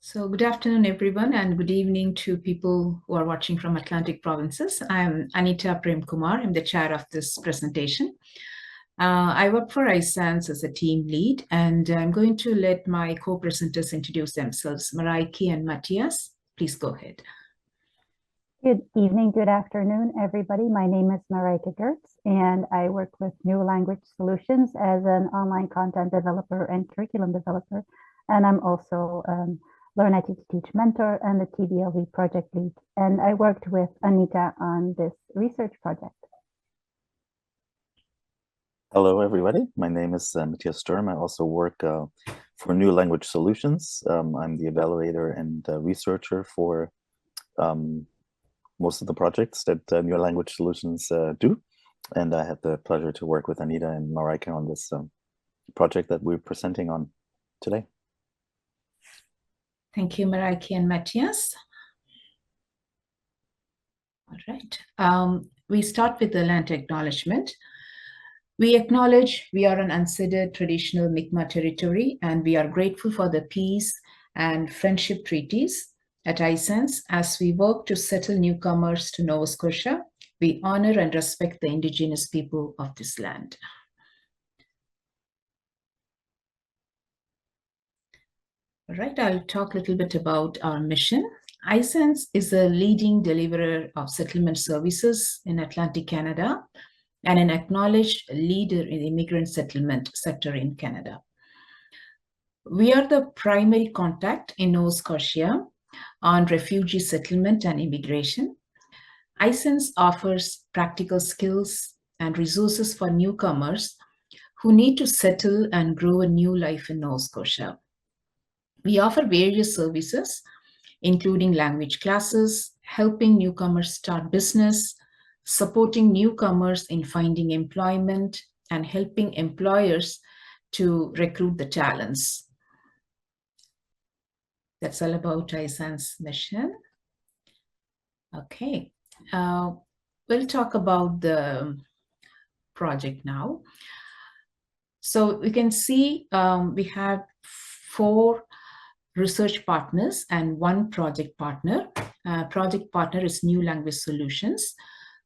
So good afternoon, everyone, and good evening to people who are watching from Atlantic provinces. I'm Anita Prem Kumar. I'm the chair of this presentation. I work for iScience as a team lead, and I'm going to let my co-presenters introduce themselves, Maraiki and Matthias. Please go ahead. Good evening, good afternoon, everybody. My name is Mareike Gertz, and I work with New Language Solutions as an online content developer and curriculum developer. And I'm also Learn IT to Teach mentor and the TBLV project lead. And I worked with Anita on this research project. Hello, everybody. My name is Matthias Sturm. I also work for New Language Solutions. I'm the evaluator and researcher for most of the projects that New Language Solutions do. And I had the pleasure to work with Anita and Mareike on this project that we're presenting on today. Thank you, Maraiki and Matthias. All right. We start with the land acknowledgement. We acknowledge we are an unceded traditional Mi'kmaq territory, and we are grateful for the peace and friendship treaties at iSense. As we work to settle newcomers to Nova Scotia, we honor and respect the Indigenous people of this land. All right, I'll talk a little bit about our mission. iSense is a leading deliverer of settlement services in Atlantic Canada and an acknowledged leader in the immigrant settlement sector in Canada. We are the primary contact in Nova Scotia on refugee settlement and immigration. iSense offers practical skills and resources for newcomers who need to settle and grow a new life in Nova Scotia. We offer various services, including language classes, helping newcomers start business, supporting newcomers in finding employment, and helping employers to recruit the talents. That's all about iSense mission. Okay, we'll talk about the project now. So we can see we have 4 research partners and 1 project partner. Project partner is New Language Solutions.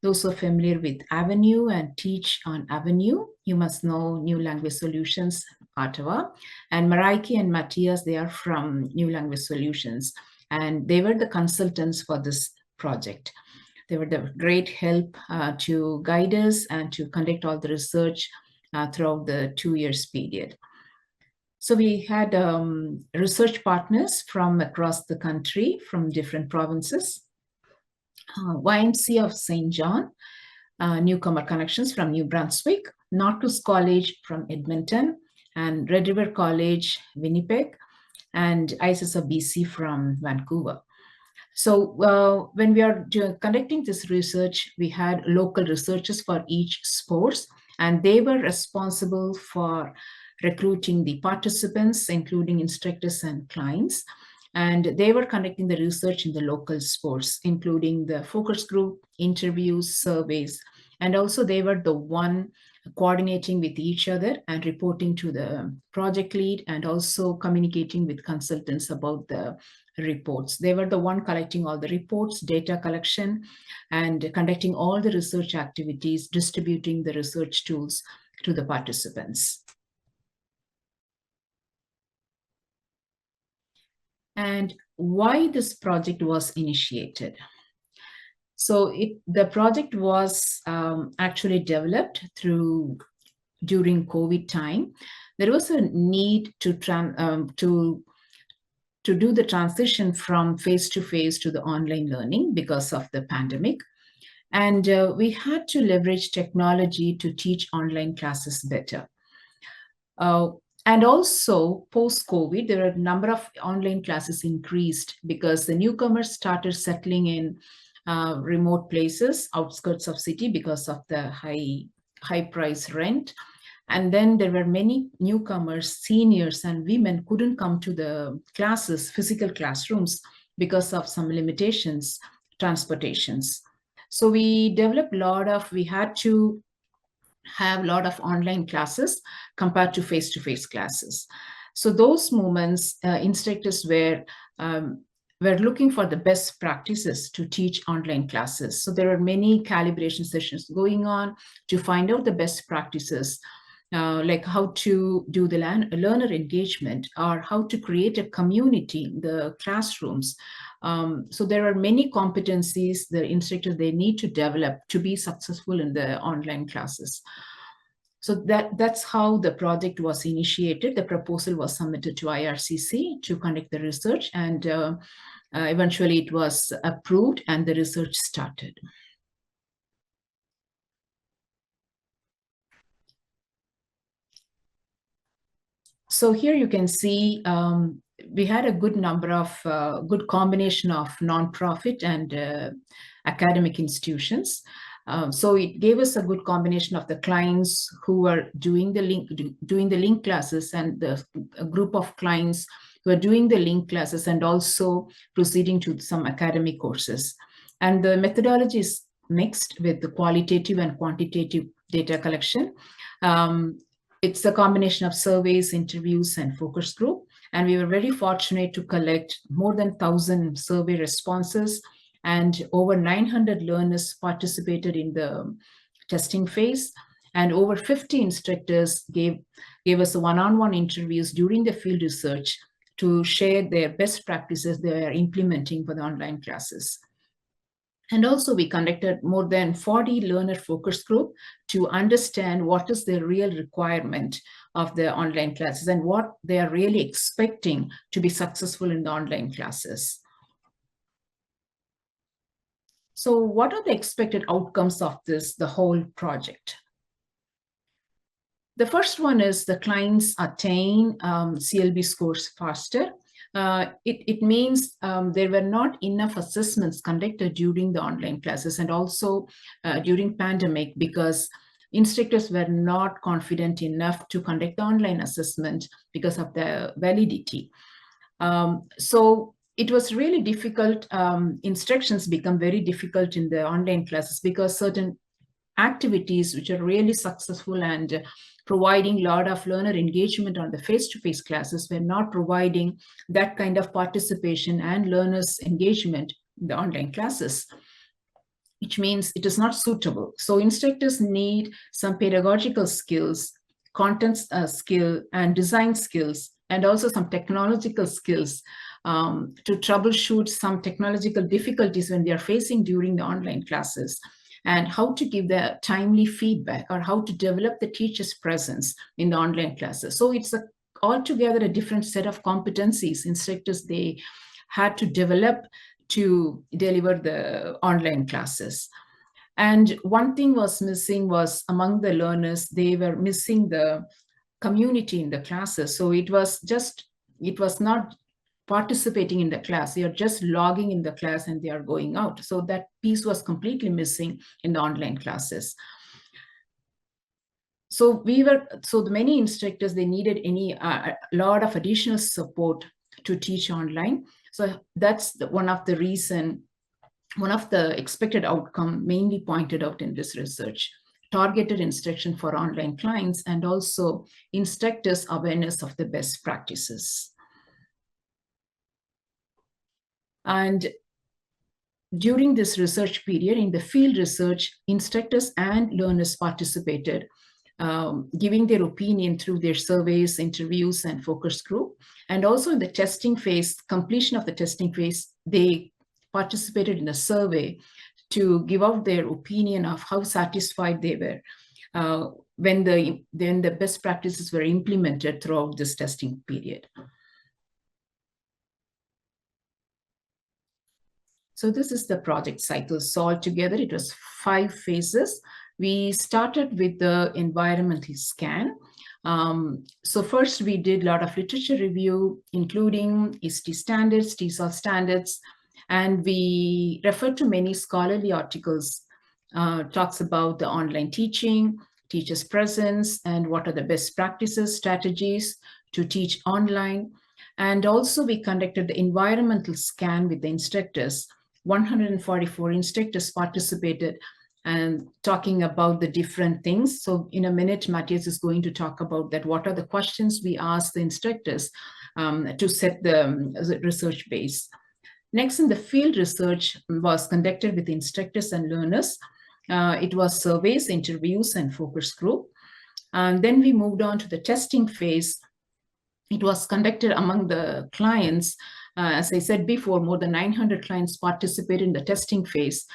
Those who are familiar with Avenue and teach on Avenue, you must know New Language Solutions, Ottawa. And Maraiki and Matthias, they are from New Language Solutions, and they were the consultants for this project. They were the great help to guide us and to conduct all the research throughout the 2 years period. So we had research partners from across the country, from different provinces. YMCA of St. John, Newcomer Connections from New Brunswick, Northwest College from Edmonton, and Red River College, Winnipeg, and ISS of BC from Vancouver. So when we are conducting this research, we had local researchers for each sports, and they were responsible for recruiting the participants, including instructors and clients. And they were conducting the research in the local sports, including the focus group, interviews, surveys, and also they were the one coordinating with each other and reporting to the project lead and also communicating with consultants about the reports. They were the one collecting all the reports, data collection, and conducting all the research activities, distributing the research tools to the participants. And why this project was initiated. So the project was actually developed during COVID time. There was a need to do the transition from face-to-face to the online learning because of the pandemic. And we had to leverage technology to teach online classes better. And also post-COVID, there are a number of online classes increased because the newcomers started settling in remote places, outskirts of city because of the high price rent. And then there were many newcomers, seniors and women couldn't come to the classes, physical classrooms, because of some limitations, transportations. So we developed we had to have a lot of online classes compared to face-to-face classes. So those moments, instructors were looking for the best practices to teach online classes. So there are many calibration sessions going on to find out the best practices, like how to do the learner engagement or how to create a community in the classrooms. So there are many competencies the instructors they need to develop to be successful in the online classes. So that's how the project was initiated. The proposal was submitted to IRCC to conduct the research, and eventually it was approved and the research started. So here you can see we had a good number of good combination of nonprofit and academic institutions. So it gave us a good combination of the clients who were doing the link classes, and a group of clients who are doing the link classes and also proceeding to some academic courses. And the methodology is mixed with the qualitative and quantitative data collection. It's a combination of surveys, interviews, and focus group. And we were very fortunate to collect more than 1,000 survey responses, and over 900 learners participated in the testing phase. And over 50 instructors gave us one-on-one interviews during the field research to share their best practices they are implementing for the online classes. And also we conducted more than 40 learner focus group to understand what is the real requirement of the online classes and what they are really expecting to be successful in the online classes. So what are the expected outcomes of the whole project? The first one is the clients attain CLB scores faster. It means there were not enough assessments conducted during the online classes, and also during pandemic, because instructors were not confident enough to conduct the online assessment because of the validity. So it was really difficult. Instructions become very difficult in the online classes because certain activities which are really successful and providing a lot of learner engagement on the face-to-face classes were not providing that kind of participation and learners engagement in the online classes, which means it is not suitable. So instructors need some pedagogical skills, content skill and design skills, and also some technological skills to troubleshoot some technological difficulties when they are facing during the online classes, and how to give the timely feedback or how to develop the teacher's presence in the online classes. So it's altogether a different set of competencies instructors they had to develop to deliver the online classes. And one thing was missing was among the learners, they were missing the community in the classes. So it was not participating in the class. They are just logging in the class and they are going out. So that piece was completely missing in the online classes. So the many instructors, they needed a lot of additional support to teach online. So that's one of the expected outcome mainly pointed out in this research: targeted instruction for online clients and also instructors' awareness of the best practices. And during this research period, in the field research, instructors and learners participated, giving their opinion through their surveys, interviews, and focus group. And also in the testing phase, completion of the testing phase, they participated in a survey to give out their opinion of how satisfied they were when the best practices were implemented throughout this testing period. So this is the project cycle. So altogether, it was 5 phases. We started with the environmental scan. So first, we did a lot of literature review, including ISTE standards, TESOL standards, and we referred to many scholarly articles, talks about the online teaching, teachers' presence, and what are the best practices, strategies to teach online. And also, we conducted the environmental scan with the instructors. 144 instructors participated and talking about the different things. So in a minute, Matthias is going to talk about that. What are the questions we ask the instructors to set the research base. Next, in the field research was conducted with instructors and learners. It was surveys, interviews, and focus group. And then we moved on to the testing phase. It was conducted among the clients. As I said before, more than 900 clients participated in the testing phase.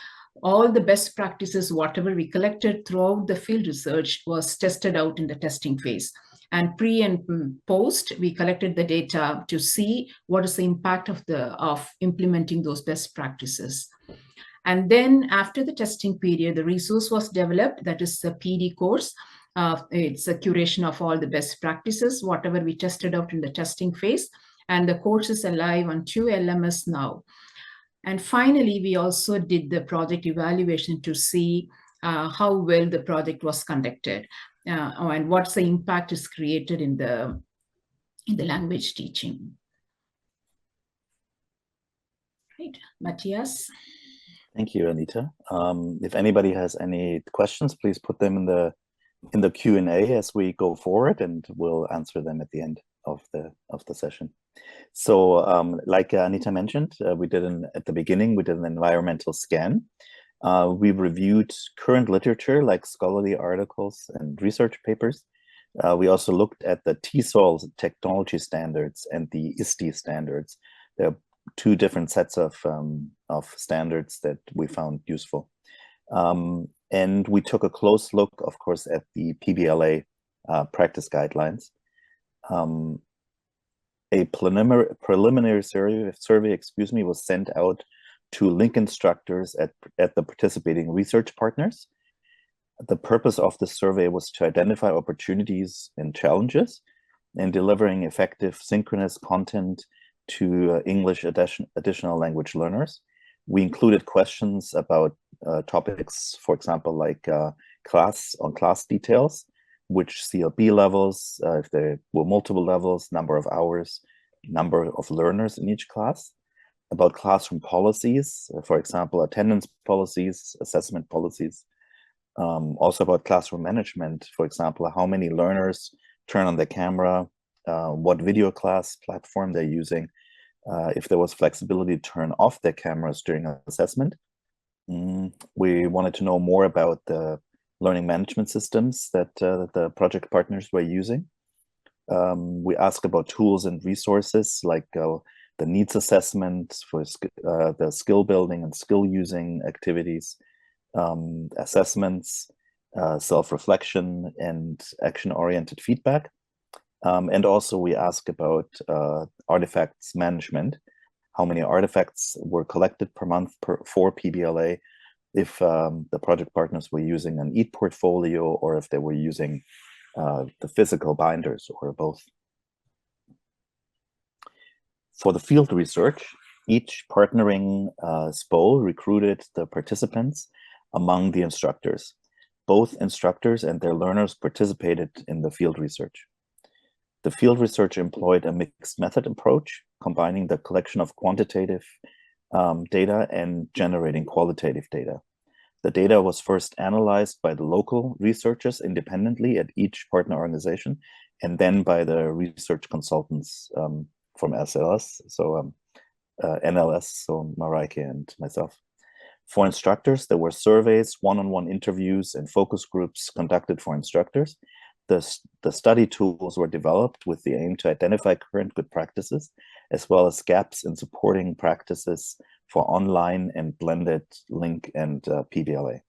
All the best practices, whatever we collected throughout the field research, was tested out in the testing phase. And pre and post, we collected the data to see what is the impact of implementing those best practices. And then after the testing period, the resource was developed, that is the PD course. It's a curation of all the best practices, whatever we tested out in the testing phase. And the course is alive on 2 LMS now. And finally, we also did the project evaluation to see how well the project was conducted and what's the impact is created in the language teaching. Right, Matthias. Thank you, Anita. If anybody has any questions, please put them in the Q&A as we go forward, and we'll answer them at the end of the session. So like Anita mentioned, at the beginning, we did an environmental scan. We reviewed current literature like scholarly articles and research papers. We also looked at the TESOL technology standards and the ISTE standards. There are two different sets of standards that we found useful. And we took a close look, of course, at the PBLA practice guidelines. A preliminary survey, was sent out to link instructors at the participating research partners. The purpose of the survey was to identify opportunities and challenges in delivering effective synchronous content to English additional language learners. We included questions about topics, for example, like class details, which CLB levels, if there were multiple levels, number of hours, number of learners in each class, about classroom policies, for example, attendance policies, assessment policies, also about classroom management, for example, how many learners turn on the camera, what video class platform they're using, if there was flexibility to turn off their cameras during assessment. We wanted to know more about the learning management systems that the project partners were using. We asked about tools and resources like the needs assessment for the skill building and skill using activities, assessments, self-reflection, and action-oriented feedback. And also we asked about artifacts management, how many artifacts were collected per month for PBLA, if the project partners were using an e-portfolio or if they were using the physical binders or both. For the field research, each partnering SPO recruited the participants among the instructors. Both instructors and their learners participated in the field research. The field research employed a mixed method approach, combining the collection of quantitative data and generating qualitative data. The data was first analyzed by the local researchers independently at each partner organization, and then by the research consultants from SLS, so NLS, so Mareike and myself. For instructors, there were surveys, one-on-one interviews, and focus groups conducted for instructors. The study tools were developed with the aim to identify current good practices, as well as gaps in supporting practices for online and blended LINC and PBLA.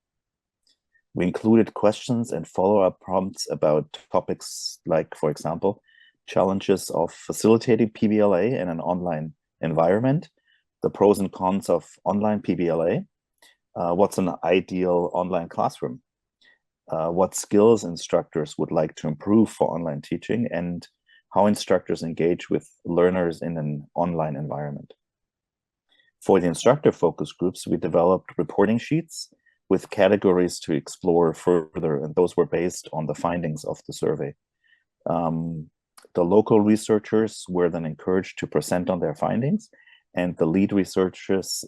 We included questions and follow-up prompts about topics like, for example, challenges of facilitating PBLA in an online environment, the pros and cons of online PBLA, what's an ideal online classroom, what skills instructors would like to improve for online teaching, and how instructors engage with learners in an online environment. For the instructor focus groups, we developed reporting sheets with categories to explore further, and those were based on the findings of the survey. The local researchers were then encouraged to present on their findings, and the lead researchers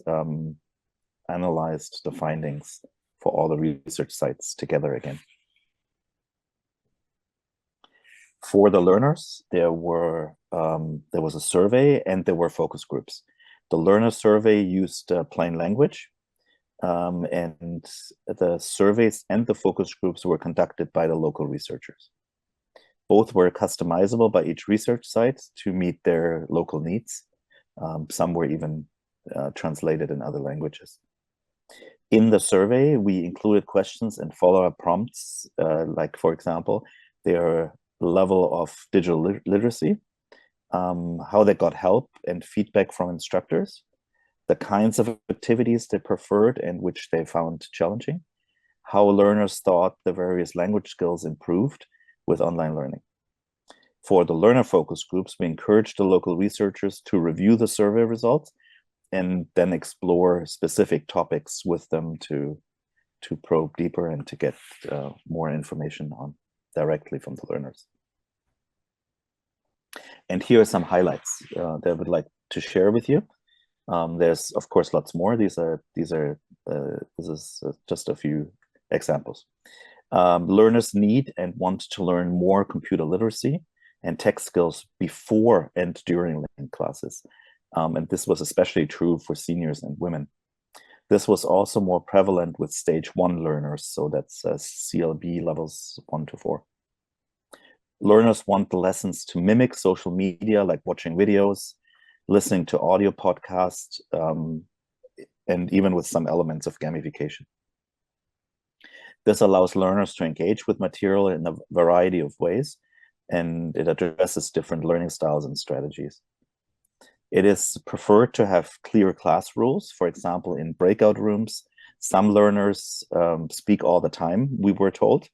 analyzed the findings for all the research sites together again. For the learners, there was a survey and there were focus groups. The learner survey used plain language, and the surveys and the focus groups were conducted by the local researchers. Both were customizable by each research site to meet their local needs. Some were even translated in other languages. In the survey, we included questions and follow-up prompts, like, for example, their level of digital literacy, how they got help and feedback from instructors, the kinds of activities they preferred and which they found challenging, how learners thought the various language skills improved with online learning. For the learner focus groups, we encouraged the local researchers to review the survey results and then explore specific topics with them to probe deeper and to get more information on directly from the learners. And here are some highlights that I would like to share with you. There's of course lots more. This is just a few examples. Learners need and want to learn more computer literacy and tech skills before and during learning classes. And this was especially true for seniors and women. This was also more prevalent with stage 1 learners, so that's CLB levels 1 to 4. Learners want the lessons to mimic social media, like watching videos, listening to audio podcasts, and even with some elements of gamification. This allows learners to engage with material in a variety of ways, and it addresses different learning styles and strategies. It is preferred to have clear class rules. For example, in breakout rooms, some learners speak all the time, we were told,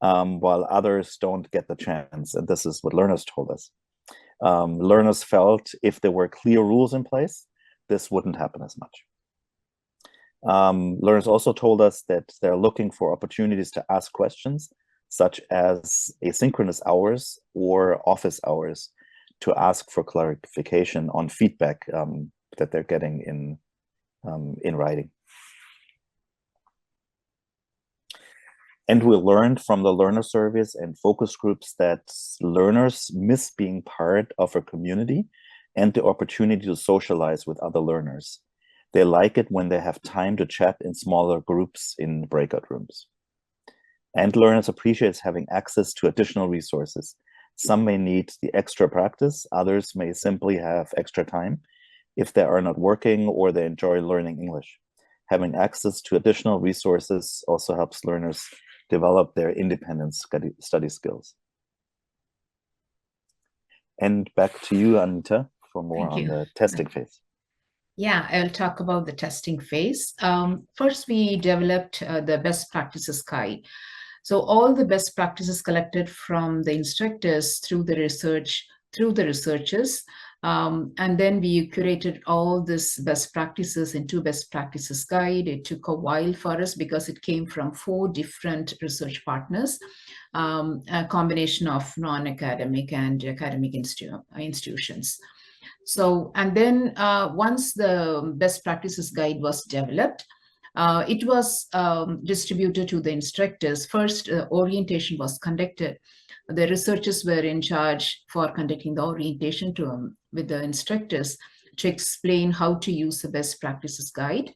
while others don't get the chance. And this is what learners told us. Learners felt if there were clear rules in place, this wouldn't happen as much. Learners also told us that they're looking for opportunities to ask questions, such as asynchronous hours or office hours, to ask for clarification on feedback that they're getting in writing. And we learned from the learner surveys and focus groups that learners miss being part of a community and the opportunity to socialize with other learners. They like it when they have time to chat in smaller groups in breakout rooms. And learners appreciate having access to additional resources. Some may need the extra practice, others may simply have extra time if they are not working or they enjoy learning English. Having access to additional resources also helps learners develop their independent study skills. And back to you, Anita, for more on the testing phase. Yeah, I'll talk about the testing phase. First, we developed the best practices guide. So all the best practices collected from the instructors through the researchers, and then we curated all this best practices into best practices guide. It took a while for us because it came from 4 different research partners, a combination of non-academic and academic institutions. So, and then once the best practices guide was developed, it was distributed to the instructors. First, orientation was conducted. The researchers were in charge for conducting the orientation with the instructors to explain how to use the best practices guide.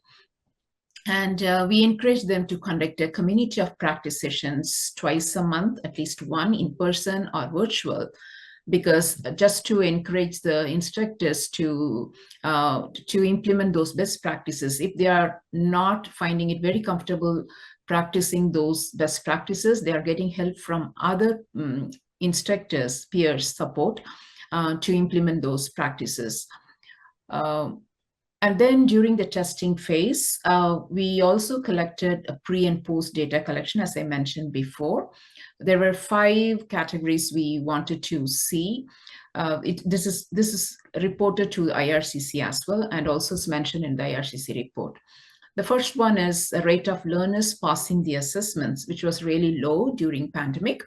And we encouraged them to conduct a community of practice sessions twice a month, at least one in person or virtual, because just to encourage the instructors to implement those best practices. If they are not finding it very comfortable practicing those best practices, they are getting help from other instructors, peers support to implement those practices. And then during the testing phase, we also collected a pre and post data collection, as I mentioned before. There were 5 categories we wanted to see. This is reported to IRCC as well, and also is mentioned in the IRCC report. The first one is the rate of learners passing the assessments, which was really low during pandemic.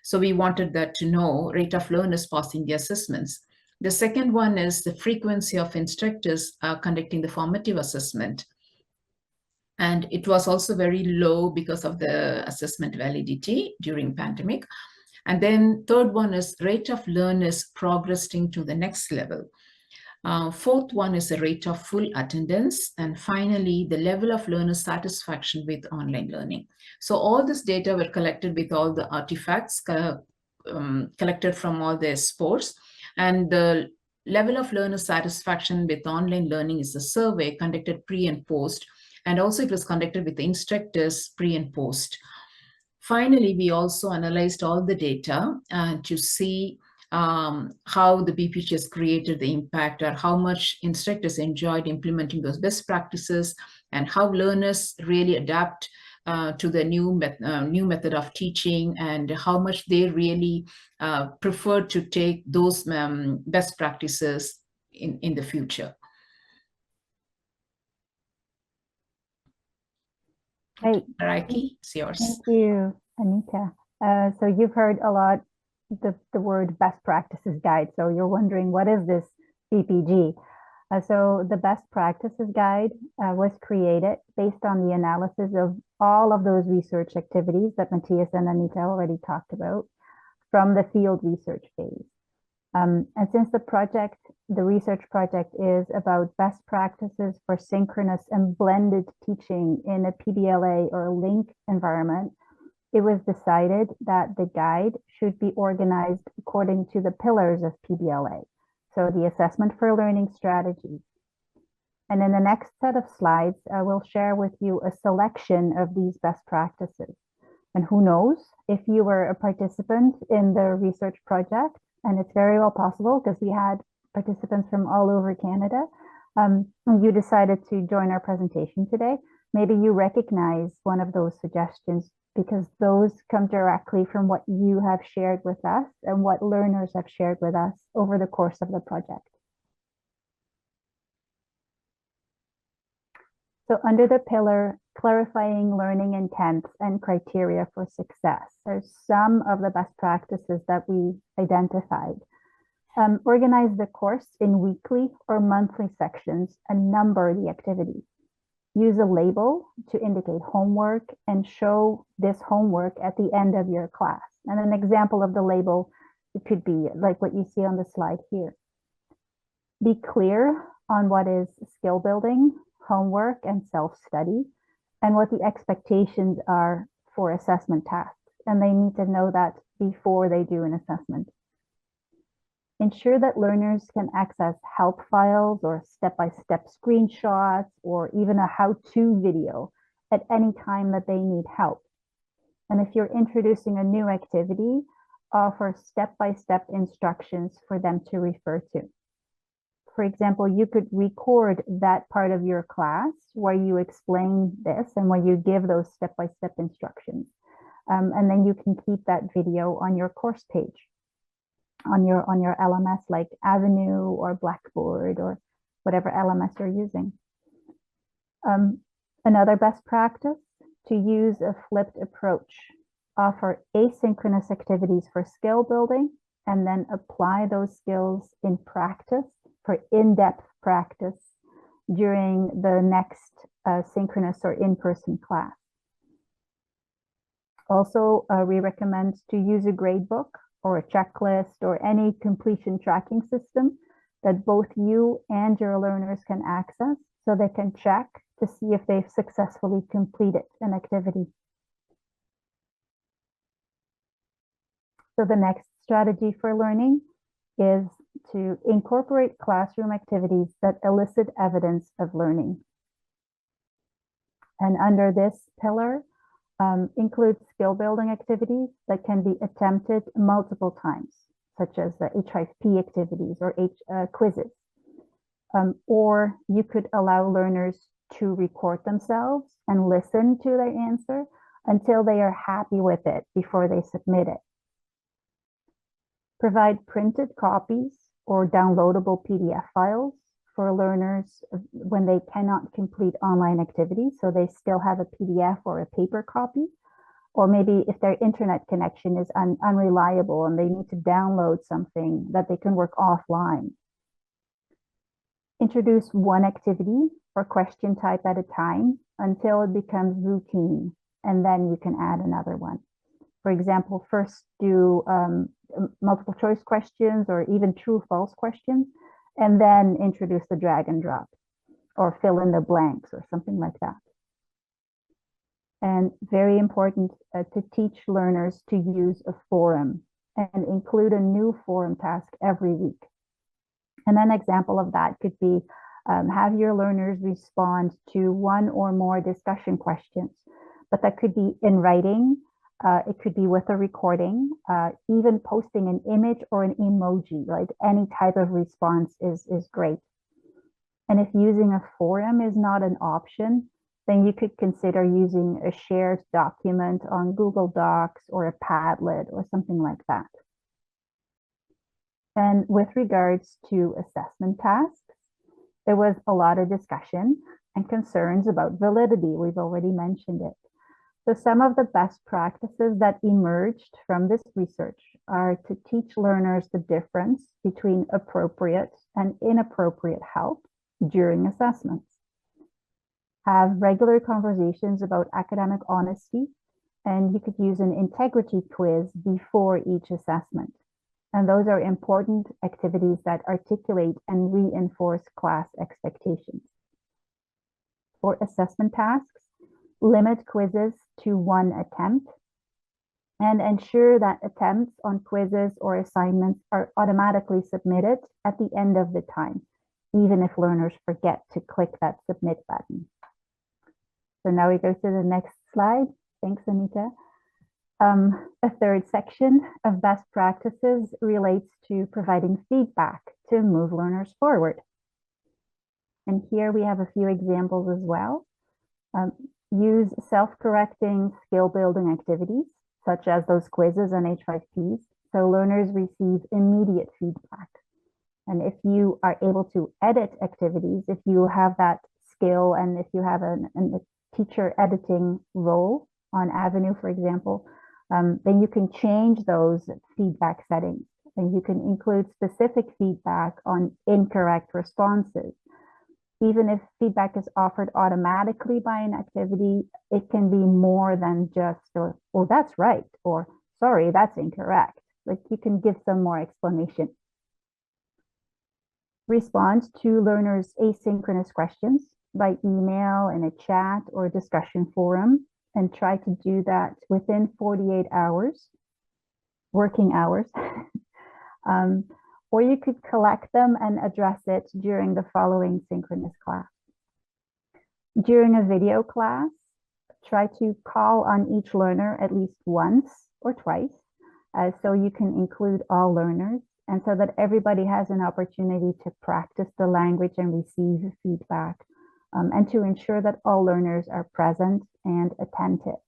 So we wanted that to know rate of learners passing the assessments. The second one is the frequency of instructors conducting the formative assessment. And it was also very low because of the assessment validity during pandemic. And then third one is rate of learners progressing to the next level. Fourth one is the rate of full attendance. And finally, the level of learner satisfaction with online learning. So all this data were collected with all the artifacts collected from all the sports. And the level of learner satisfaction with online learning is a survey conducted pre and post. And also it was conducted with the instructors pre and post. Finally, we also analyzed all the data to see how the BPHS created the impact, or how much instructors enjoyed implementing those best practices, and how learners really adapt to the new method of teaching, and how much they really prefer to take those best practices in the future. Great. Raiki, it's yours. Thank you, Anita. So you've heard a lot the word best practices guide. So you're wondering, what is this BPG? So the best practices guide was created based on the analysis of all of those research activities that Matthias and Anita already talked about from the field research phase. And since the research project is about best practices for synchronous and blended teaching in a PBLA or a LINC environment, it was decided that the guide should be organized according to the pillars of PBLA. So the assessment for learning strategies. And in the next set of slides, I will share with you a selection of these best practices. And who knows, if you were a participant in the research project, and it's very well possible because we had participants from all over Canada, you decided to join our presentation today, maybe you recognize one of those suggestions, because those come directly from what you have shared with us and what learners have shared with us over the course of the project. So under the pillar, clarifying learning intents and criteria for success, there's some of the best practices that we identified. Organize the course in weekly or monthly sections and number the activities. Use a label to indicate homework and show this homework at the end of your class. And an example of the label, it could be like what you see on the slide here. Be clear on what is skill building, homework, and self-study, and what the expectations are for assessment tasks. And they need to know that before they do an assessment. Ensure that learners can access help files or step-by-step screenshots or even a how-to video at any time that they need help. And if you're introducing a new activity, offer step-by-step instructions for them to refer to. For example, you could record that part of your class where you explain this and where you give those step-by-step instructions. And then you can keep that video on your course page, on your LMS like Avenue or Blackboard or whatever LMS you're using. Another best practice, to use a flipped approach. Offer asynchronous activities for skill building and then apply those skills in practice for in-depth practice during the next synchronous or in-person class. Also, we recommend to use a gradebook or a checklist or any completion tracking system that both you and your learners can access so they can check to see if they've successfully completed an activity. So the next strategy for learning is to incorporate classroom activities that elicit evidence of learning. And under this pillar, includes skill building activities that can be attempted multiple times, such as the HIP activities or quizzes. Or you could allow learners to record themselves and listen to their answer until they are happy with it before they submit it. Provide printed copies or downloadable PDF files for learners when they cannot complete online activities, so they still have a PDF or a paper copy, or maybe if their internet connection is unreliable and they need to download something that they can work offline. Introduce one activity or question type at a time until it becomes routine, and then you can add another one. For example, first do multiple choice questions or even true false questions, and then introduce the drag and drop or fill in the blanks or something like that. And very important to teach learners to use a forum and include a new forum task every week. And an example of that could be have your learners respond to one or more discussion questions, but that could be in writing, it could be with a recording, even posting an image or an emoji, like any type of response is great. And if using a forum is not an option, then you could consider using a shared document on Google Docs or a Padlet or something like that. And with regards to assessment tasks, there was a lot of discussion and concerns about validity. We've already mentioned it. So some of the best practices that emerged from this research are to teach learners the difference between appropriate and inappropriate help during assessments. Have regular conversations about academic honesty, and you could use an integrity quiz before each assessment. And those are important activities that articulate and reinforce class expectations. For assessment tasks, limit quizzes to one attempt and ensure that attempts on quizzes or assignments are automatically submitted at the end of the time, even if learners forget to click that submit button. So now we go to the next slide. Thanks, Anita. A third section of best practices relates to providing feedback to move learners forward. And here we have a few examples as well. Use self-correcting skill-building activities, such as those quizzes and H5Ps, so learners receive immediate feedback. And if you are able to edit activities, if you have that skill and if you have a teacher editing role on Avenue, for example, then you can change those feedback settings and you can include specific feedback on incorrect responses. Even if feedback is offered automatically by an activity, it can be more than just, oh, that's right, or sorry, that's incorrect. Like you can give some more explanation. Respond to learners' asynchronous questions by email, in a chat or discussion forum, and try to do that within 48 hours, working hours. Or you could collect them and address it during the following synchronous class. During a video class, try to call on each learner at least once or twice, so you can include all learners and so that everybody has an opportunity to practice the language and receive feedback, and to ensure that all learners are present and attentive.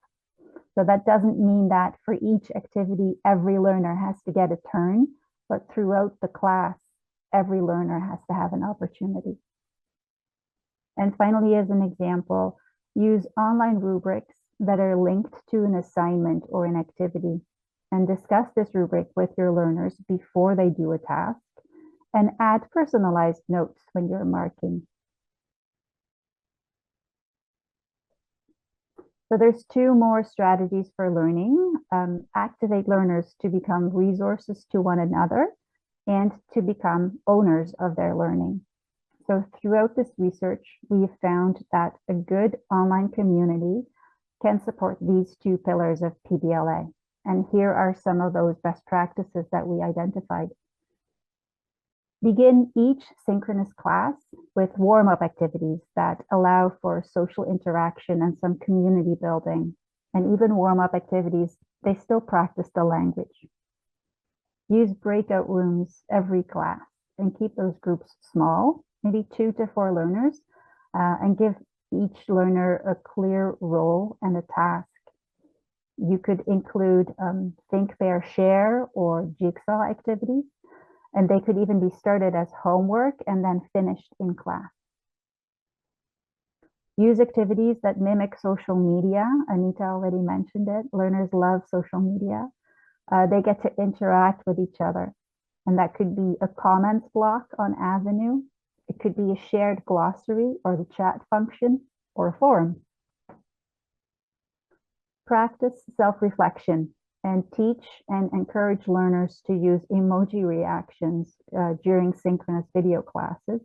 So that doesn't mean that for each activity, every learner has to get a turn, but throughout the class, every learner has to have an opportunity. And finally, as an example, use online rubrics that are linked to an assignment or an activity, and discuss this rubric with your learners before they do a task, and add personalized notes when you're marking. So there's two more strategies for learning. Activate learners to become resources to one another and to become owners of their learning. So throughout this research, we have found that a good online community can support these two pillars of PBLA. And here are some of those best practices that we identified. Begin each synchronous class with warm-up activities that allow for social interaction and some community building. And even warm-up activities, they still practice the language. Use breakout rooms every class and keep those groups small, maybe 2 to 4 learners, and give each learner a clear role and a task. You could include think, pair, share or jigsaw activities. And they could even be started as homework and then finished in class. Use activities that mimic social media. Anita already mentioned it. Learners love social media. They get to interact with each other. And that could be a comments block on Avenue. It could be a shared glossary or the chat function or a forum. practice self-reflection and teach and encourage learners to use emoji reactions during synchronous video classes.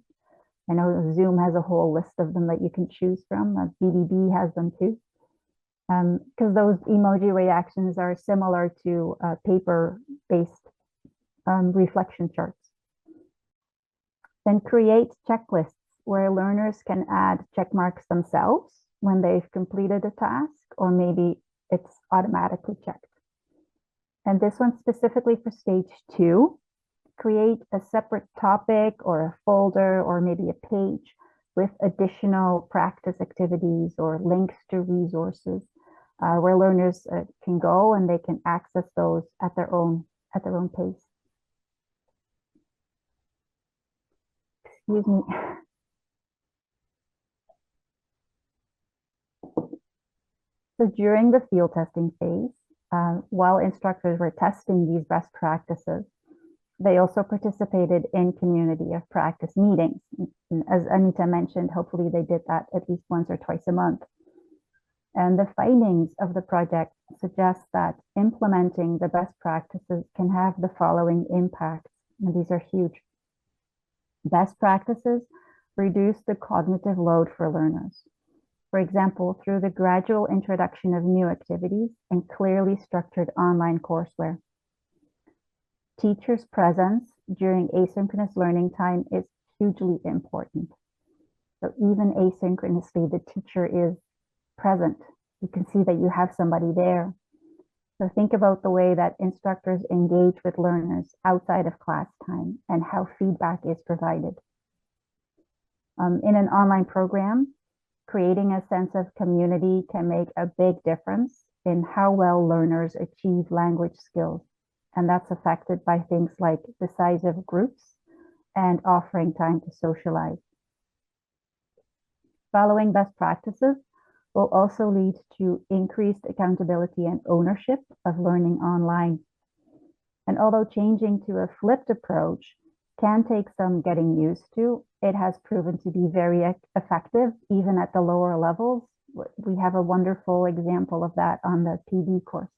I know Zoom has a whole list of them that you can choose from. BBB has them too. Because those emoji reactions are similar to paper-based reflection charts. Then create checklists where learners can add check marks themselves when they've completed a task, or maybe it's automatically checked. And this one specifically for stage 2, create a separate topic or a folder or maybe a page with additional practice activities or links to resources where learners can go and they can access those at their own pace. Excuse me. So during the field testing phase, while instructors were testing these best practices, they also participated in community of practice meetings. And as Anita mentioned, hopefully they did that at least once or twice a month. And the findings of the project suggest that implementing the best practices can have the following impacts, and these are huge. Best practices reduce the cognitive load for learners. For example, through the gradual introduction of new activities and clearly structured online courseware. Teachers' presence during asynchronous learning time is hugely important. So even asynchronously, the teacher is present. You can see that you have somebody there. So think about the way that instructors engage with learners outside of class time and how feedback is provided. In an online program, creating a sense of community can make a big difference in how well learners achieve language skills. And that's affected by things like the size of groups and offering time to socialize. Following best practices will also lead to increased accountability and ownership of learning online. And although changing to a flipped approach can take some getting used to, it has proven to be very effective, even at the lower levels. We have a wonderful example of that on the PD course.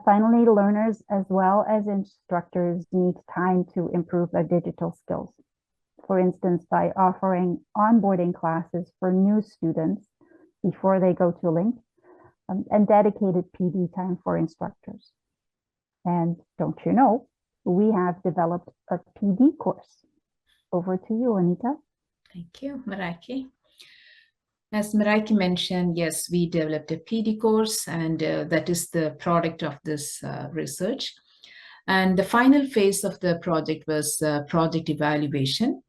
Finally, learners as well as instructors need time to improve their digital skills. For instance, by offering onboarding classes for new students before they go to LINC, and dedicated PD time for instructors. And don't you know, we have developed a PD course. Over to you, Anita. Thank you, Maraiki. As Maraiki mentioned, yes, we developed a PD course, and that is the product of this research. And the final phase of the project was project evaluation.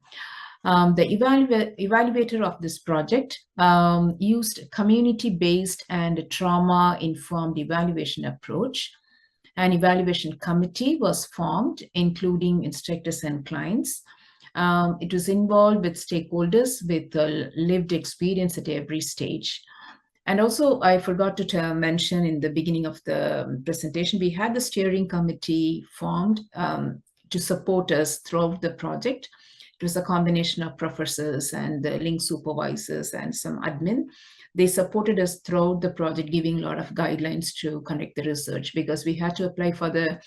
The evaluator of this project used community-based and trauma-informed evaluation approach. An evaluation committee was formed, including instructors and clients. It was involved with stakeholders with lived experience at every stage. And also, I forgot to mention in the beginning of the presentation, we had the steering committee formed to support us throughout the project. It was a combination of professors and the LINC supervisors and some admin. They supported us throughout the project, giving a lot of guidelines to conduct the research, because we had to apply for the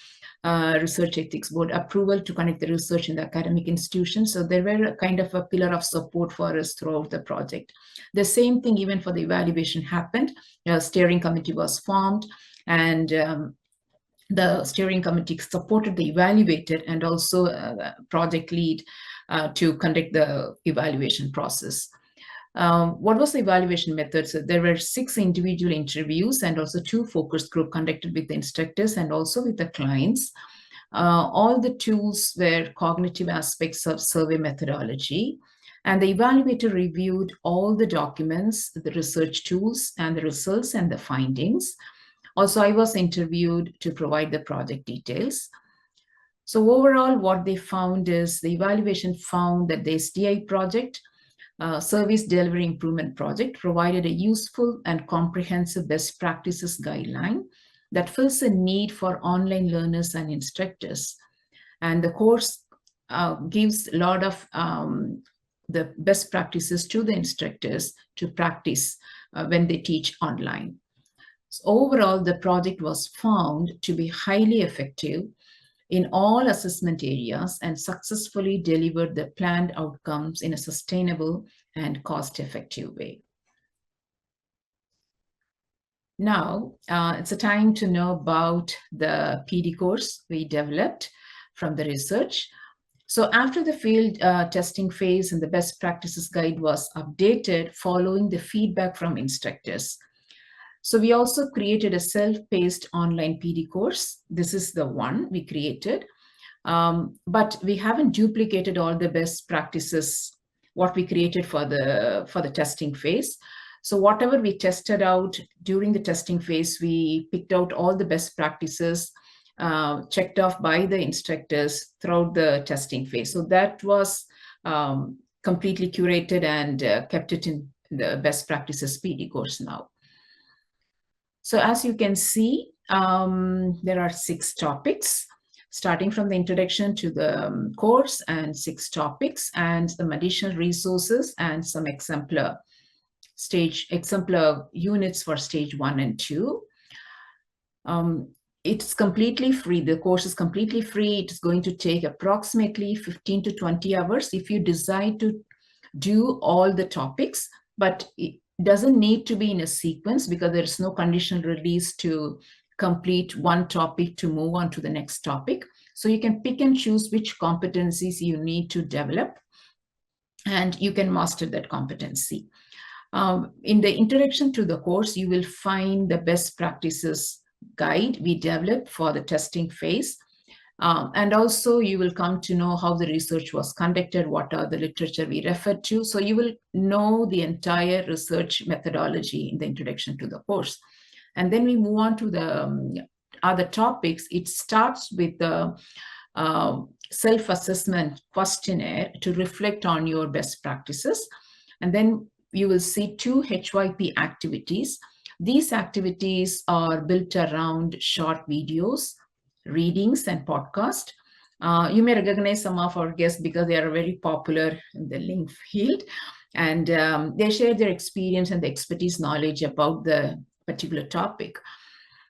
Research Ethics Board approval to conduct the research in the academic institution. So they were a kind of a pillar of support for us throughout the project. The same thing even for the evaluation happened. A steering committee was formed, and the steering committee supported the evaluator and also project lead to conduct the evaluation process. What was the evaluation method? So there were 6 individual interviews and also 2 focus group conducted with the instructors and also with the clients. All the tools were cognitive aspects of survey methodology, and the evaluator reviewed all the documents, the research tools, and the results and the findings. Also, I was interviewed to provide the project details. So overall, what they found is the evaluation found that the SDI project, Service Delivery Improvement Project, provided a useful and comprehensive best practices guideline that fills a need for online learners and instructors. And the course gives a lot of the best practices to the instructors to practice when they teach online. Overall, the project was found to be highly effective in all assessment areas and successfully delivered the planned outcomes in a sustainable and cost-effective way. Now, it's a time to know about the PD course we developed from the research. So after the field testing phase, and the best practices guide was updated following the feedback from instructors. So we also created a self-paced online PD course. This is the one we created, but we haven't duplicated all the best practices, what we created for the testing phase. So whatever we tested out during the testing phase, we picked out all the best practices, checked off by the instructors throughout the testing phase. So that was completely curated and kept it in the best practices PD course now. So as you can see, there are 6 topics, starting from the introduction to the course, and 6 topics, and some additional resources and some exemplar units for stage 1 and 2. It's completely free. The course is completely free. It's going to take approximately 15 to 20 hours if you decide to do all the topics, but it doesn't need to be in a sequence because there's no conditional release to complete one topic to move on to the next topic. So you can pick and choose which competencies you need to develop, and you can master that competency. In the introduction to the course, you will find the best practices guide we developed for the testing phase. And also you will come to know how the research was conducted, what are the literature we referred to. So you will know the entire research methodology in the introduction to the course. And then we move on to the other topics. It starts with the self-assessment questionnaire to reflect on your best practices. And then you will see 2 HYP activities. These activities are built around short videos, readings, and podcast. You may recognize some of our guests because they are very popular in the link field, and they share their experience and the expertise knowledge about the particular topic.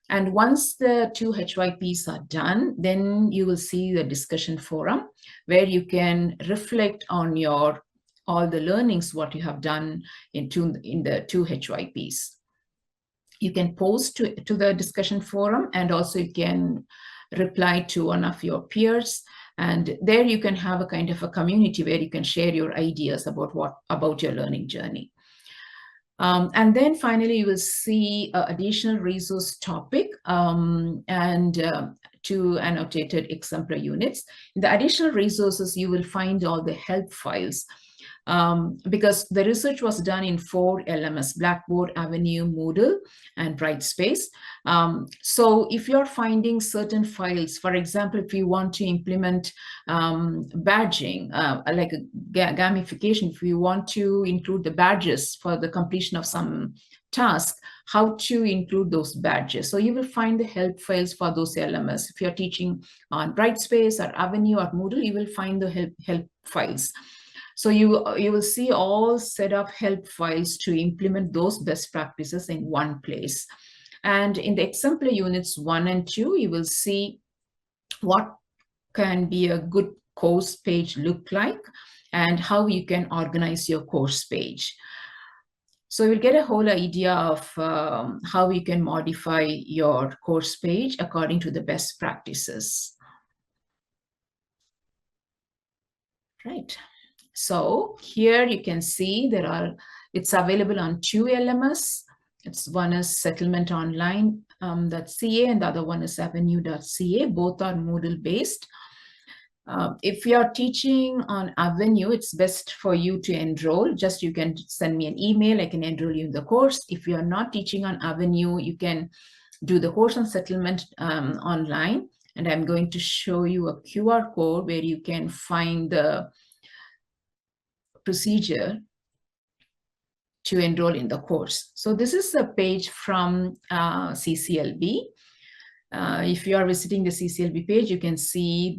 And once the 2 HYPs are done, then you will see the discussion forum where you can reflect on all the learnings, what you have done in the 2 HYPs. You can post to the discussion forum, and also you can reply to one of your peers, and there you can have a kind of a community where you can share your ideas about your learning journey. And then finally you will see additional resource topic and 2 annotated exemplar units. In the additional resources, you will find all the help files, because the research was done in 4 LMS: Blackboard, Avenue, Moodle, and Brightspace. So if you're finding certain files, for example, if you want to implement badging, like a gamification, if you want to include the badges for the completion of some task, how to include those badges. So you will find the help files for those LMS. If you're teaching on Brightspace or Avenue or Moodle, you will find the help files. So you will see all set of help files to implement those best practices in one place. And in the exemplar units 1 and 2, you will see what can be a good course page look like and how you can organize your course page. So you'll get a whole idea of how you can modify your course page according to the best practices. Right. So here you can see it's available on 2 LMS. One is settlementonline.ca and the other one is avenue.ca. Both are Moodle based. If you are teaching on Avenue, it's best for you to enroll. You can send me an email, I can enroll you in the course. If you are not teaching on Avenue, you can do the course on Settlement online. And I'm going to show you a QR code where you can find the procedure to enroll in the course. So this is a page from CCLB. If you are visiting the CCLB page, you can see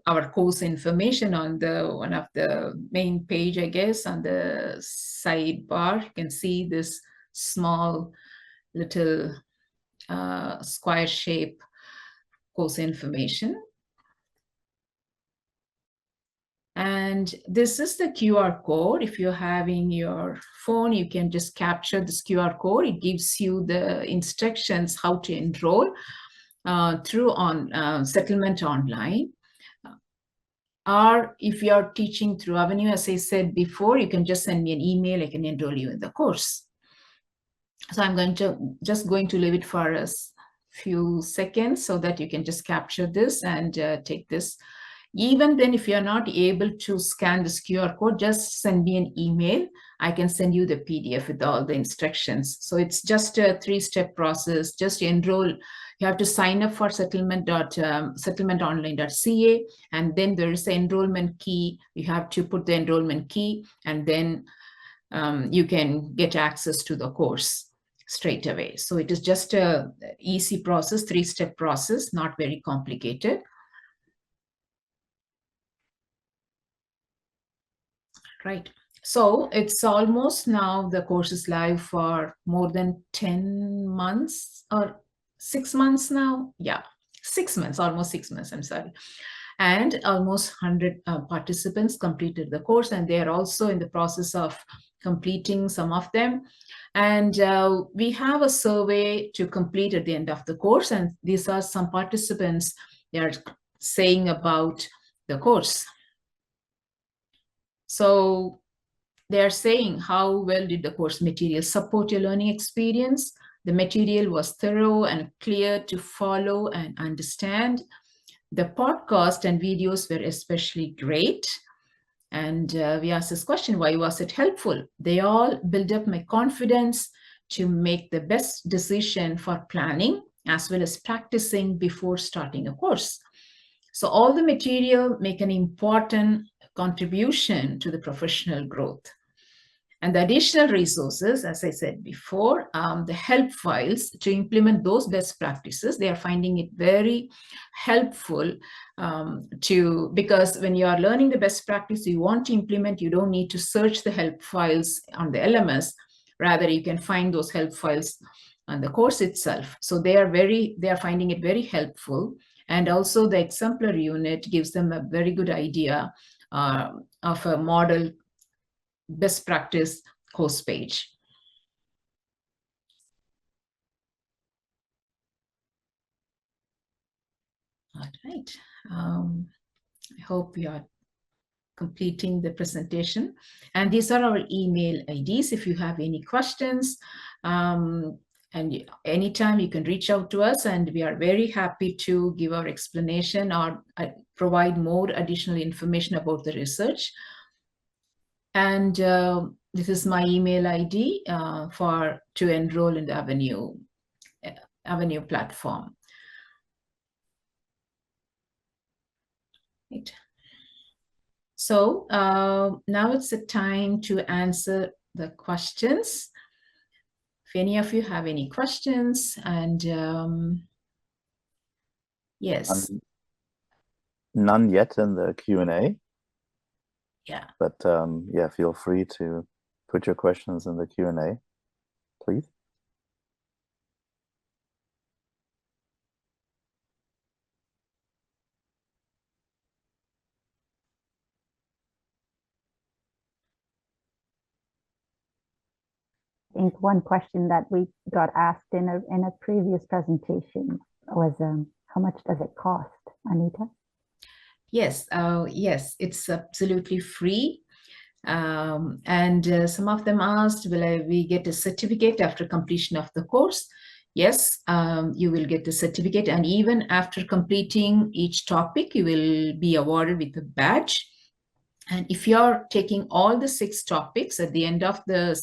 our course information on one of the main page, I guess, on the sidebar. You can see this small little square shape course information. And this is the QR code. If you're having your phone, you can just capture this QR code. It gives you the instructions how to enroll through Settlement Online. Or if you're teaching through Avenue, as I said before, you can just send me an email. I can enroll you in the course. So I'm just going to leave it for a few seconds so that you can just capture this and take this. Even then, if you're not able to scan this QR code, just send me an email. I can send you the PDF with all the instructions. So it's just a 3-step process. Just enroll. You have to sign up for settlementonline.ca, and then there is the enrollment key. You have to put the enrollment key, and then you can get access to the course straight away. So it is just a easy process, 3-step process, not very complicated. Right. So it's almost now the course is live for more than 10 months or 6 months now. Yeah, 6 months, almost 6 months, I'm sorry. And almost 100 participants completed the course, and they are also in the process of completing some of them. And we have a survey to complete at the end of the course, and these are some participants. They are saying about the course. So they are saying, how well did the course material support your learning experience? The material was thorough and clear to follow and understand. The podcast and videos were especially great. And we asked this question, why was it helpful? They all build up my confidence to make the best decision for planning as well as practicing before starting a course. So all the material make an important contribution to the professional growth. And the additional resources, as I said before, the help files to implement those best practices, they are finding it very helpful because when you are learning the best practice you want to implement, you don't need to search the help files on the LMS. Rather, you can find those help files on the course itself. So they are finding it very helpful. And also the exemplar unit gives them a very good idea of a model best practice course page. All right. I hope you are completing the presentation. And these are our email IDs. If you have any questions, and anytime you can reach out to us, and we are very happy to give our explanation or provide more additional information about the research. And this is my email ID to enroll in the Avenue platform. Right. So now it's the time to answer the questions. If any of you have any questions, and yes. None yet in the Q&A. Yeah. But yeah, feel free to put your questions in the Q&A, please. I think one question that we got asked in a previous presentation was, how much does it cost, Anita? Yes, yes, it's absolutely free. And some of them asked, will we get a certificate after completion of the course? Yes, you will get the certificate, and even after completing each topic, you will be awarded with a badge. And if you're taking all the 6 topics, at the end of the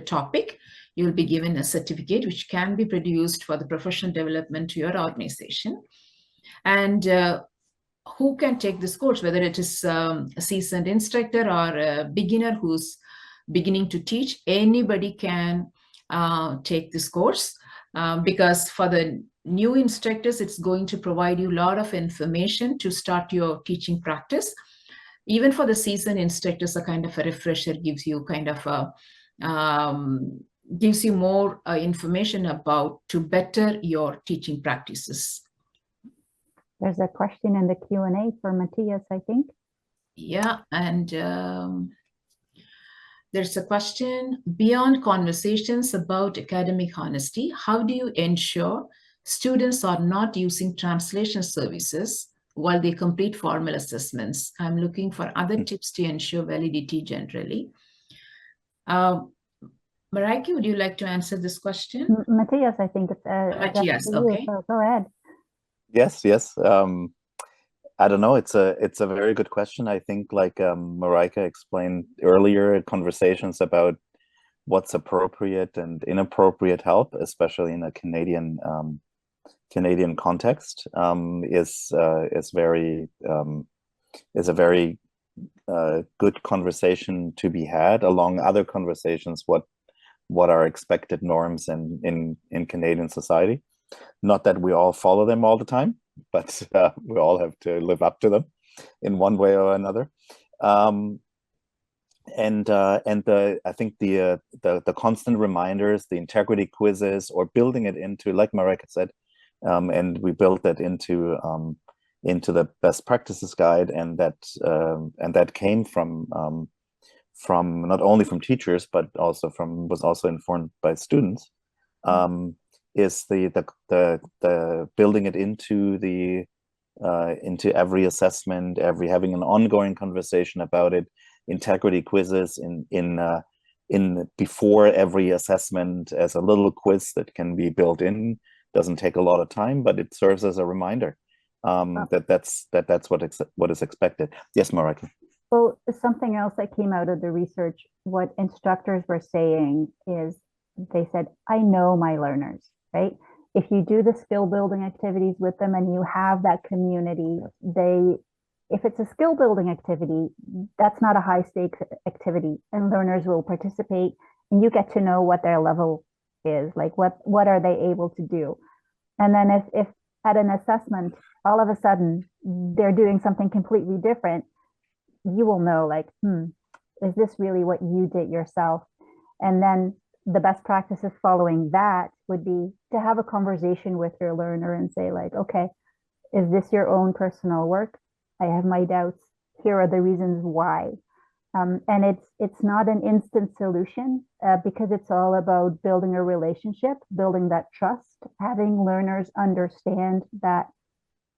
topic, you will be given a certificate which can be produced for the professional development to your organization. And who can take this course, whether it is a seasoned instructor or a beginner who's beginning to teach, anybody can take this course because for the new instructors, it's going to provide you a lot of information to start your teaching practice. Even for the seasoned instructors, a kind of a refresher gives you kind of a gives you more information about to better your teaching practices. There's a question in the Q&A for Matthias, I think. Yeah, and there's a question, beyond conversations about academic honesty, how do you ensure students are not using translation services while they complete formal assessments? I'm looking for other tips to ensure validity generally. Maraiki, would you like to answer this question? Matthias, I think it's Matthias, for you, okay. so go ahead. Yes. I don't know. It's a very good question. I think, like Marika explained earlier, conversations about what's appropriate and inappropriate help, especially in a Canadian context, is a very good conversation to be had, along other conversations. What are expected norms in Canadian society? Not that we all follow them all the time, but we all have to live up to them in one way or another. I think the constant reminders, the integrity quizzes, or building it into, like Marika said, and we built that into the best practices guide, and that came from not only from teachers but also was also informed by students. Is the building it into every assessment, having an ongoing conversation about it, integrity quizzes in before every assessment as a little quiz that can be built in. Doesn't take a lot of time, but it serves as a reminder that's what is expected. Yes, Marika. Well, something else that came out of the research, what instructors were saying is, they said, I know my learners, right? If you do the skill building activities with them and you have that community, if it's a skill building activity, that's not a high stakes activity, and learners will participate, and you get to know what their level is, like what are they able to do. And then if at an assessment, all of a sudden they're doing something completely different, you will know, like, is this really what you did yourself? And then the best practices following that would be to have a conversation with your learner and say, like, okay, is this your own personal work? I have my doubts. Here are the reasons why. And it's not an instant solution because it's all about building a relationship, building that trust, having learners understand that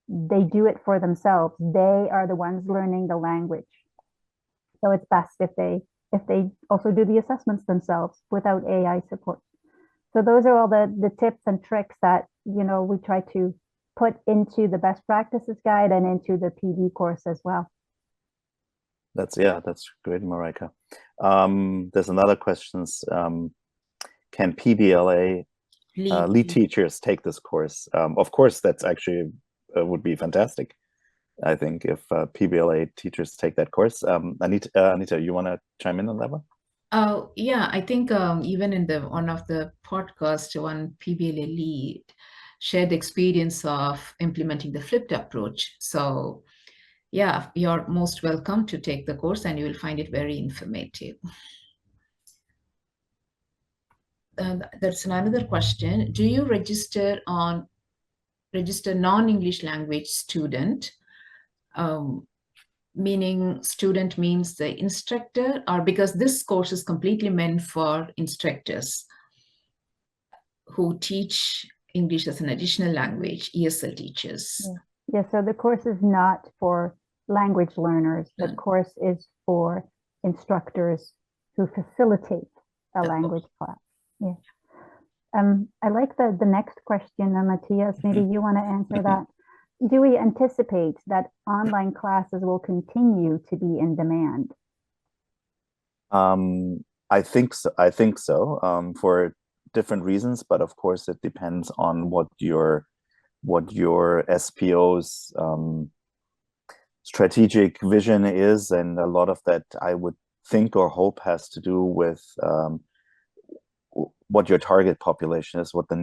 they do it for themselves. They are the ones learning the language. So it's best if they also do the assessments themselves without AI support. So those are all the tips and tricks that, we try to put into the best practices guide and into the PD course as well. That's great, Marika. There's another question. Can PBLA lead teachers take this course? Of course, that's actually would be fantastic. I think if PBLA teachers take that course. Anita, you want to chime in on that one? Yeah, I think even in one of the podcasts, one PBLA lead shared the experience of implementing the flipped approach. So yeah, you're most welcome to take the course, and you will find it very informative. There's another question. Do you register non-English language student? Meaning student means the instructor, or because this course is completely meant for instructors who teach English as an additional language, ESL teachers. Yeah, so the course is not for language learners. The course is for instructors who facilitate a language class. Yeah. I like the next question, Matthias. Maybe you want to answer that. Do we anticipate that online classes will continue to be in demand? I think so. For different reasons, but of course it depends on what your SPO's strategic vision is, and a lot of that, I would think or hope, has to do with what your target population is, what the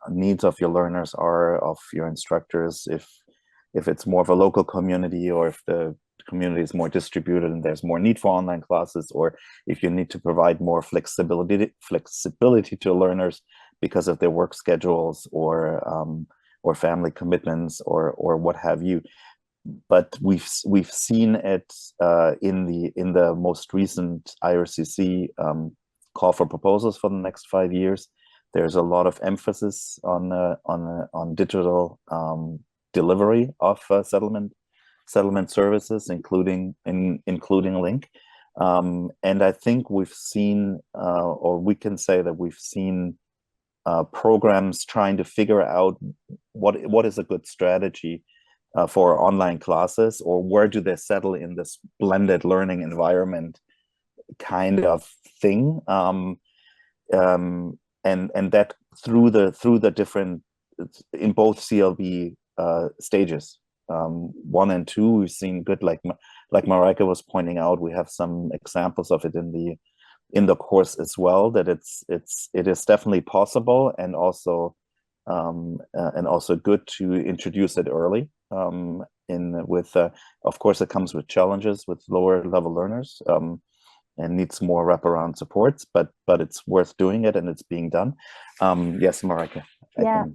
needs of your learners are, of your instructors, if it's more of a local community, or if the community is more distributed and there's more need for online classes, or if you need to provide more flexibility to learners because of their work schedules or family commitments or what have you. But we've seen it in the most recent IRCC call for proposals for the next 5 years. There's a lot of emphasis on digital delivery of settlement services, including Link. And I think we've seen, or we can say that we've seen programs trying to figure out what is a good strategy for online classes, or where do they settle in this blended learning environment kind of thing, and that through the different, in both CLB stages, 1 and 2, we've seen good, like Mareike was pointing out. We have some examples of it in the course as well, that it is definitely possible, and also good to introduce it early. Of course, it comes with challenges with lower level learners, and needs more wraparound supports, but it's worth doing it, and it's being done. Yes, Mareike. I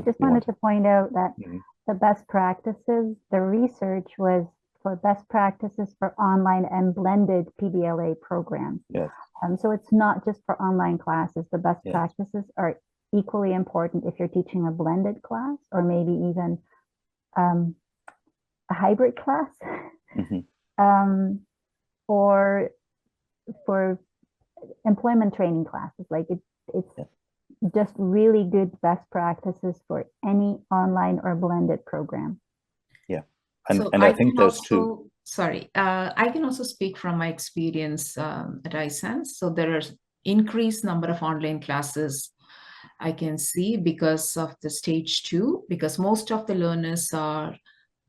just wanted to point out that Mm-hmm. the best practices, the research was for best practices for online and blended PBLA programs. Yes. So it's not just for online classes. The best Yes. practices are equally important if you're teaching a blended class, or maybe even a hybrid class, Mm-hmm. for employment training classes. Like it's Yeah. just really good best practices for any online or blended program. Yeah, and So I think there's two. Sorry, I can also speak from my experience at iSense. So there are increased number of online classes I can see because of the stage 2, because most of the learners are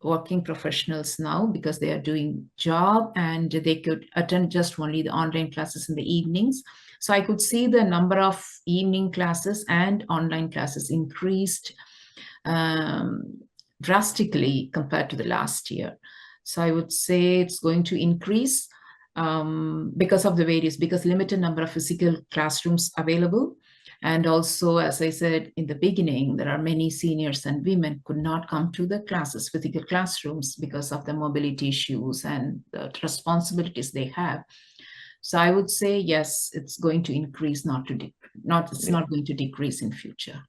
working professionals now, because they are doing job and they could attend just only the online classes in the evenings. So I could see the number of evening classes and online classes increased drastically compared to the last year. So I would say it's going to increase because of the because limited number of physical classrooms available. And also, as I said in the beginning, there are many seniors and women could not come to the classes, physical classrooms, because of the mobility issues and the responsibilities they have. So I would say, yes, it's going to increase, it's not going to decrease in future.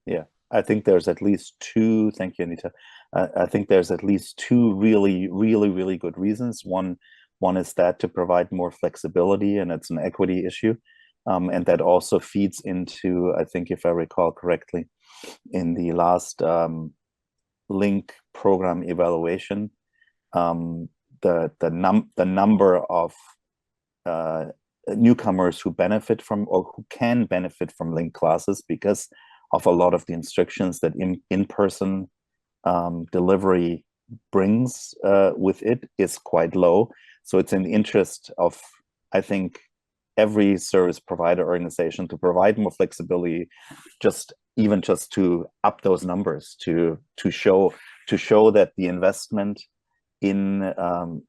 Yeah, I think there's at least two. Thank you, Anita. I think there's at least two really, really, really good reasons. One is that to provide more flexibility, and it's an equity issue. And that also feeds into, I think, if I recall correctly, in the last Link program evaluation, the number of newcomers who benefit from, or who can benefit from Link classes because of a lot of the instructions that in-person delivery brings with it, is quite low. So it's in the interest of, I think, every service provider organization to provide more flexibility, just to up those numbers, to show that the investment in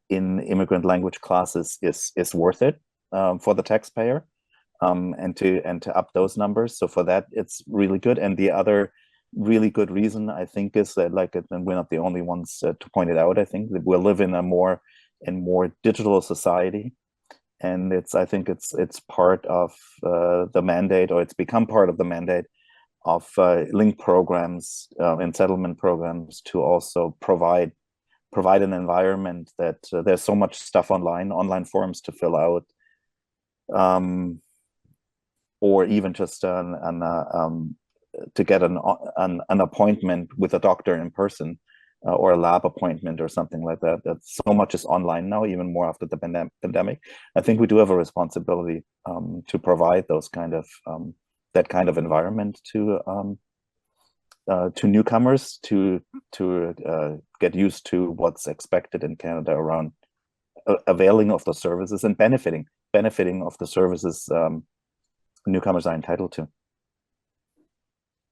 immigrant language classes is worth it for the taxpayer, and to up those numbers. So for that, it's really good. And the other really good reason, I think, is that, and we're not the only ones to point it out, I think that we live in a more digital society. And I think it's part of the mandate, or it's become part of the mandate of Link programs and settlement programs, to also provide an environment that there's so much stuff online forms to fill out, or even just to get an appointment with a doctor in person, or a lab appointment or something like that. That so much is online now, even more after the pandemic. I think we do have a responsibility to provide that kind of environment to newcomers, to get used to what's expected in Canada around availing of the services and benefiting of the services newcomers are entitled to.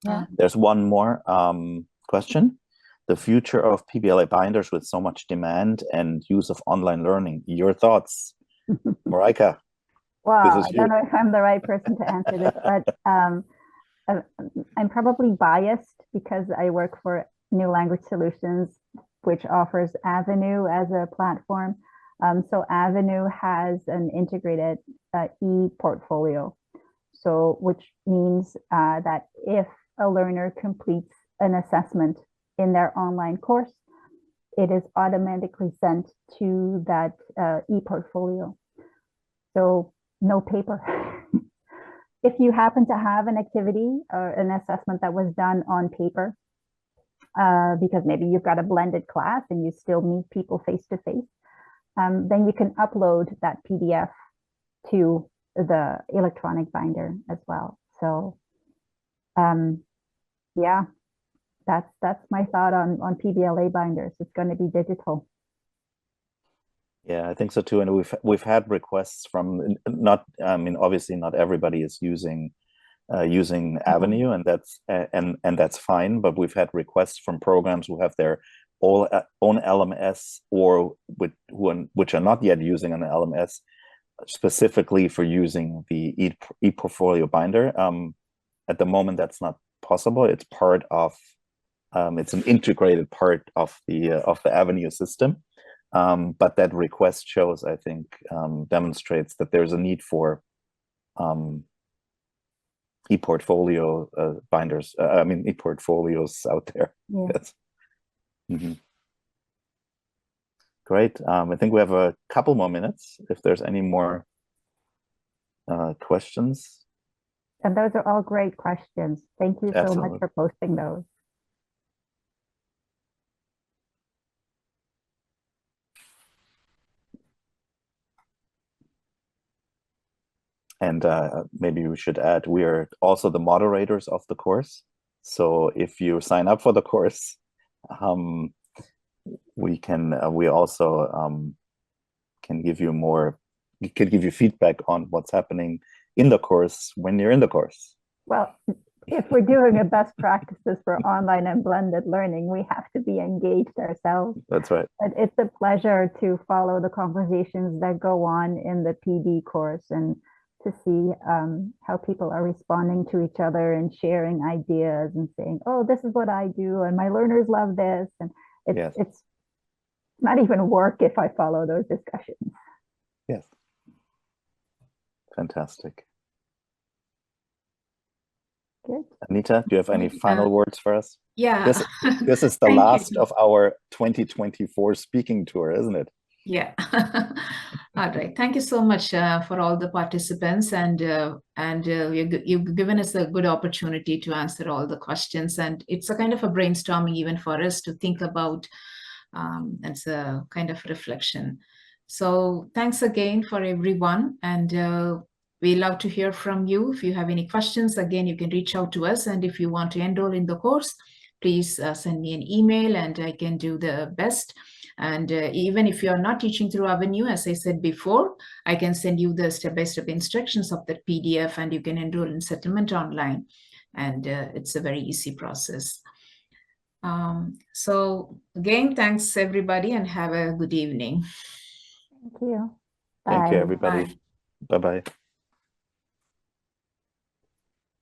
Yeah. There's one more question. the future of PBLA binders with so much demand and use of online learning. Your thoughts, Marika? Well, This I is don't you. know if I'm the right person to answer this, but I'm probably biased because I work for New Language Solutions, which offers Avenue as a platform. So Avenue has an integrated e-portfolio. So which means that if a learner completes an assessment in their online course, it is automatically sent to that e-portfolio. So no paper. If you happen to have an activity or an assessment that was done on paper, because maybe you've got a blended class and you still meet people face to face, then you can upload that PDF to the electronic binder as well. So yeah, that's my thought on PBLA binders. It's going to be digital. Yeah, I think so too. And we've had requests from obviously not everybody is using Avenue, and that's fine. But we've had requests from programs who have their own LMS or which are not yet using an LMS specifically for using the ePortfolio binder. At the moment, that's not possible. It's part of it's an integrated part of the Avenue system. But that request shows, I think, demonstrates that there's a need for e-portfolio binders. E-portfolios out there. Yeah. Yes. Great. I think we have a couple more minutes if there's any more questions. And those are all great questions. Thank you so much for posting those. And maybe we should add, we are also the moderators of the course. So if you sign up for the course, we also can give you feedback on what's happening in the course when you're in the course. Well, if we're doing a best practices for online and blended learning, we have to be engaged ourselves. That's right. But it's a pleasure to follow the conversations that go on in the PD course and to see how people are responding to each other and sharing ideas and saying, oh, this is what I do and my learners love this. And it's not even work if I follow those discussions. Yes. Fantastic. Good. Anita, do you have any final words for us? Yeah. This is the last of our 2024 speaking tour, isn't it? Yeah. All right. Thank you so much for all the participants, and you've given us a good opportunity to answer all the questions, and it's a kind of a brainstorming even for us to think about. It's a kind of reflection. So thanks again for everyone, and we love to hear from you. If you have any questions, again, you can reach out to us, and if you want to enroll in the course, please send me an email, and I can do the best. And even if you're not teaching through Avenue, as I said before, I can send you the step-by-step instructions of that PDF, and you can enroll in settlement online. And it's a very easy process. So again, thanks everybody, and have a good evening. Thank you. Thank you, Bye. everybody. Bye-bye.